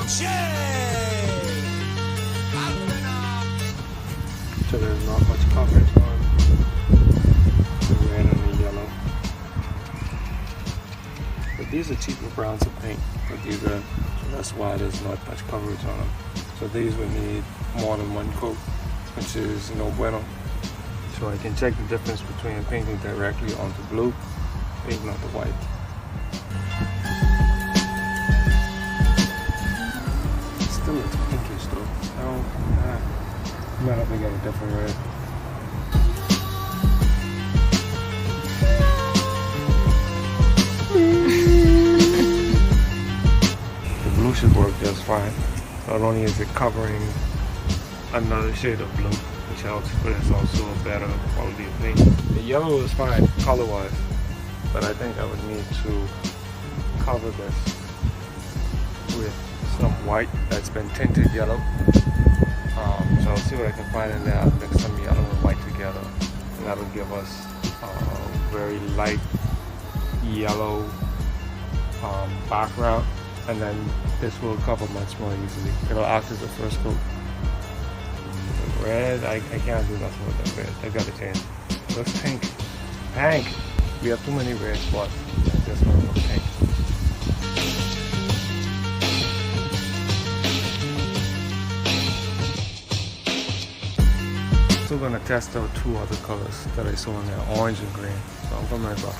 So there's not much coverage on the red and the yellow. But these are cheaper browns to paint. But these are, so that's why there's not much coverage on them. So these would need more than one coat, which is no bueno. So I can check the difference between painting directly onto blue, painting onto white. It still looks pinkish though. I might have to get a different red. The blue should work just fine. Not only is it covering another shade of blue, which helps, but it's also a better quality of paint. The yellow is fine color-wise, but I think I would need to cover this with some white that's been tinted yellow. So I'll see what I can find in there. I'll mix some yellow and white together, and that'll give us a very light yellow background, and then this will cover much more easily. It'll act as the first coat. The red, I can't do nothing with that red. I gotta change. Looks pink. Pink! We have too many red spots. This one looks pink. Still gonna test out two other colors that I saw in there, orange and green. So I'll come right back.